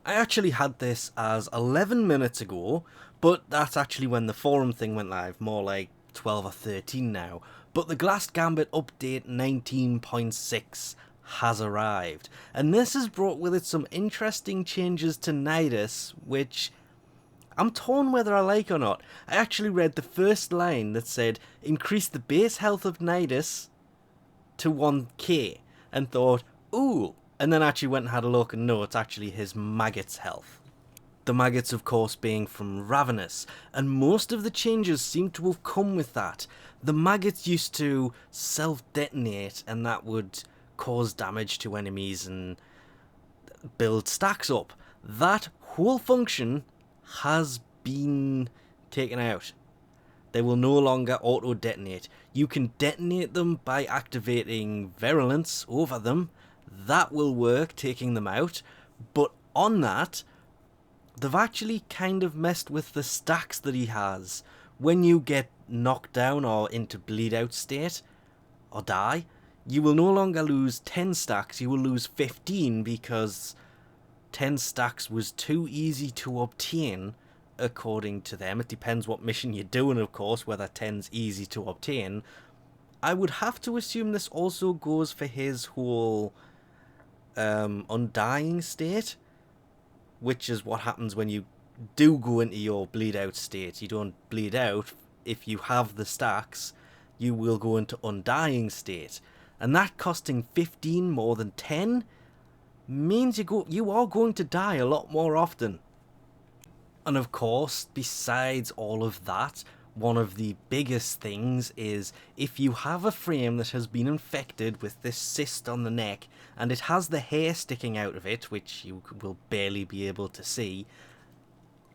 I actually had this as 11 minutes ago, but that's actually when the forum thing went live, more like 12 or 13 now. But the Glast Gambit update 19.6 has arrived, and this has brought with it some interesting changes to Nidus, which I'm torn whether I like or not. I actually read the first line that said, increase the base health of Nidus to 1k, and thought, ooh, and then actually went and had a look, and no, it's actually his maggots health. The maggots, of course, being from Ravenous, and most of the changes seem to have come with that. The maggots used to self-detonate, and that would cause damage to enemies and build stacks up. That whole function has been taken out. They will no longer auto-detonate. You can detonate them by activating Virulence over them. That will work, taking them out. But on that, they've actually kind of messed with the stacks that he has. When you get knocked down or into bleed out state, or die, you will no longer lose 10 stacks, you will lose 15 because 10 stacks was too easy to obtain, according to them. It depends what mission you're doing, of course, whether 10's easy to obtain. I would have to assume this also goes for his whole undying state, which is what happens when you do go into your bleed out state. You don't bleed out. If you have the stacks, you will go into undying state, and that costing 15 more than 10 means you are going to die a lot more often. And of course, besides all of that, one of the biggest things is if you have a frame that has been infected with this cyst on the neck and it has the hair sticking out of it, which you will barely be able to see,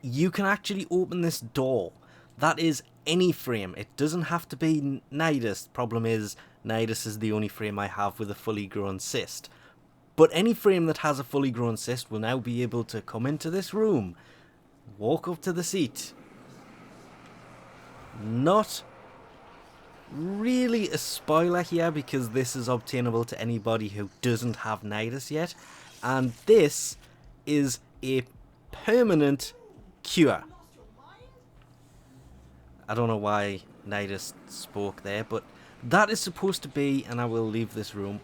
you can actually open this door. That is any frame. It doesn't have to be Nidus. Problem is, Nidus is the only frame I have with a fully grown cyst. But any frame that has a fully grown cyst will now be able to come into this room, walk up to the seat. Not really a spoiler here because this is obtainable to anybody who doesn't have Nidus yet. And this is a permanent cure. I don't know why Nidus spoke there, but that is supposed to be, and I will leave this room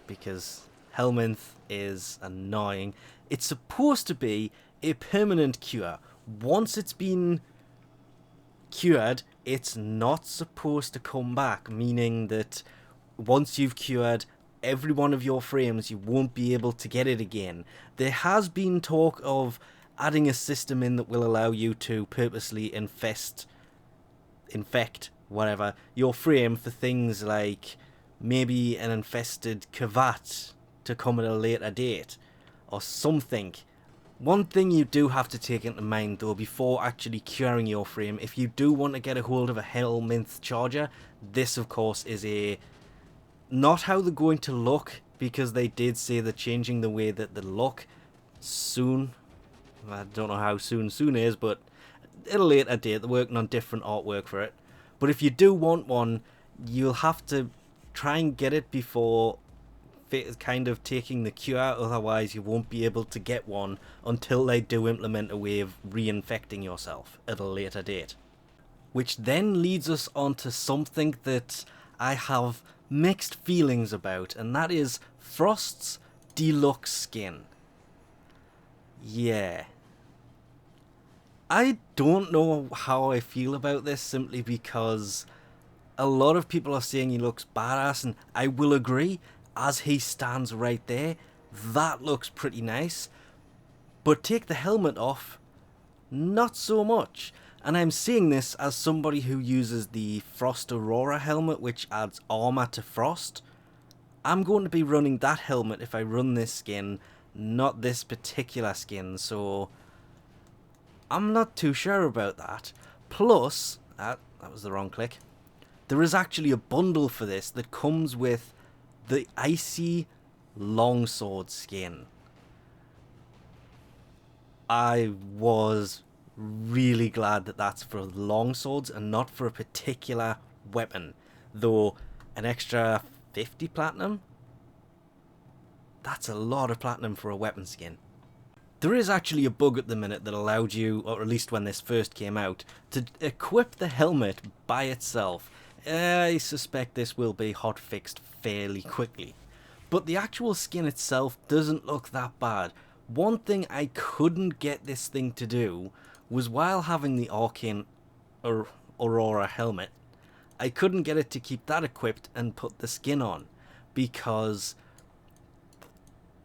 because Helminth is annoying. It's supposed to be a permanent cure. Once it's been cured, it's not supposed to come back, meaning that once you've cured every one of your frames, you won't be able to get it again. There has been talk of adding a system in that will allow you to purposely infect whatever your frame for things like maybe an infested Kavat to come at a later date or something. One thing you do have to take into mind though before actually curing your frame, if you do want to get a hold of a Helminth Charger, this of course is not how they're going to look, because they did say they're changing the way that they look soon. I don't know how soon is, but at a later date. They're working on different artwork for it. But if you do want one, you'll have to try and get it before kind of taking the cure, otherwise you won't be able to get one until they do implement a way of reinfecting yourself at a later date. Which then leads us on to something that I have mixed feelings about, and that is Frost's Deluxe Skin. Yeah. I don't know how I feel about this, simply because a lot of people are saying he looks badass, and I will agree, as he stands right there, that looks pretty nice. But take the helmet off, not so much. And I'm seeing this as somebody who uses the Frost Aurora helmet, which adds armor to Frost. I'm going to be running that helmet if I run this skin, not this particular skin, so I'm not too sure about that. Plus, that was the wrong click. There is actually a bundle for this that comes with the Icy Longsword Skin. I was really glad that that's for longswords and not for a particular weapon. Though an extra 50 platinum? That's a lot of platinum for a weapon skin. There is actually a bug at the minute that allowed you, or at least when this first came out, to equip the helmet by itself. I suspect this will be hotfixed fairly quickly. But the actual skin itself doesn't look that bad. One thing I couldn't get this thing to do was, while having the Arcane Aurora helmet, I couldn't get it to keep that equipped and put the skin on, because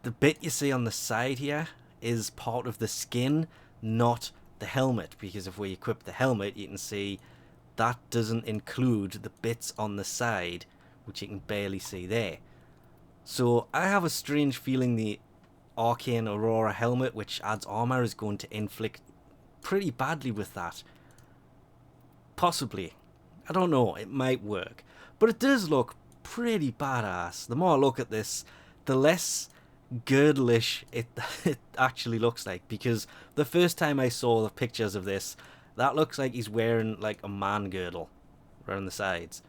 the bit you see on the side here is part of the skin, not the helmet. Because if we equip the helmet, you can see that doesn't include the bits on the side, which you can barely see there. So I have a strange feeling the Arcane Aurora helmet, which adds armor, is going to inflict pretty badly with that. Possibly. I don't know, it might work. But it does look pretty badass. The more I look at this, the less girdlish it actually looks like. Because the first time I saw the pictures of this, that looks like he's wearing like a man girdle around the sides.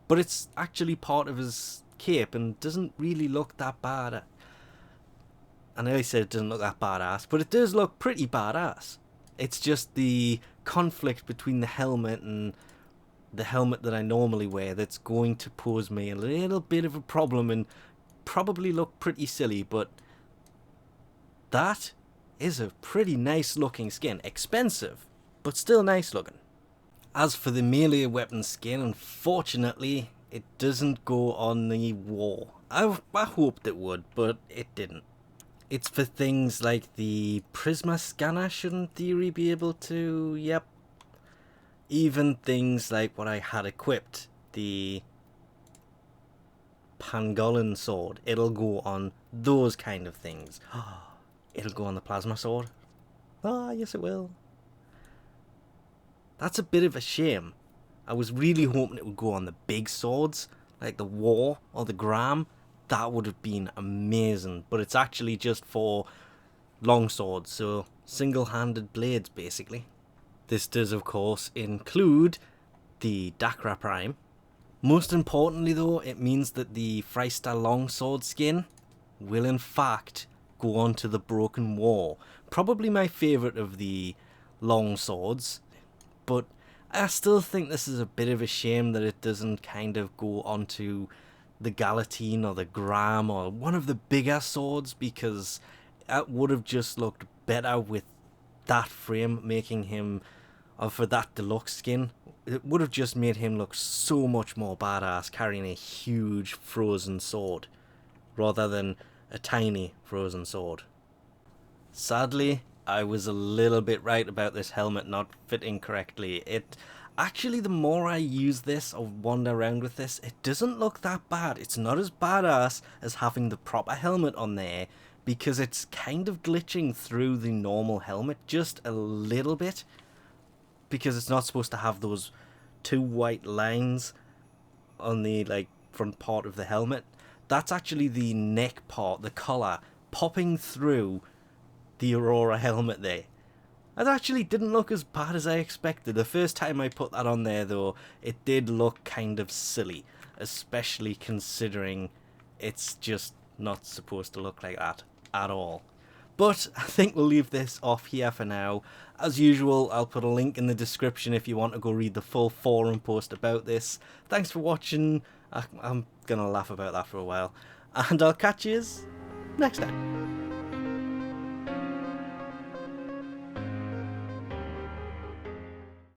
But it's actually part of his cape and doesn't really look that bad. I know I said it doesn't look that badass, but it does look pretty badass. It's just the conflict between the helmet and the helmet that I normally wear that's going to pose me a little bit of a problem and probably look pretty silly. But that is a pretty nice looking skin. Expensive, but still nice looking. As for the melee weapon skin, unfortunately, it doesn't go on the war. I hoped it would, but it didn't. It's for things like the Prisma scanner should in theory be able to, yep. Even things like what I had equipped, the Pangolin sword, it'll go on those kind of things. It'll go on the plasma sword. Ah, yes it will. That's a bit of a shame. I was really hoping it would go on the big swords, like the War or the Gram. That would have been amazing. But it's actually just for long swords, so single-handed blades basically. This does of course include the Dakra Prime. Most importantly though, it means that the Frysta Longsword Skin will in fact go on to the Broken War. Probably my favourite of the long swords, but I still think this is a bit of a shame that it doesn't kind of go onto the Galatine or the Gram or one of the bigger swords, because it would have just looked better with that frame, making him, or for that deluxe skin, it would have just made him look so much more badass carrying a huge frozen sword rather than a tiny frozen sword. Sadly, I was a little bit right about this helmet not fitting correctly. It actually, the more I use this or wander around with this, it doesn't look that bad. It's not as badass as having the proper helmet on there, because it's kind of glitching through the normal helmet just a little bit, because it's not supposed to have those two white lines on the like front part of the helmet. That's actually the neck part, the collar, popping through the Aurora helmet there. That actually didn't look as bad as I expected. The first time I put that on there though, it did look kind of silly, especially considering it's just not supposed to look like that at all. But I think we'll leave this off here for now. As usual, I'll put a link in the description if you want to go read the full forum post about this. Thanks for watching. I'm gonna laugh about that for a while, and I'll catch you next time.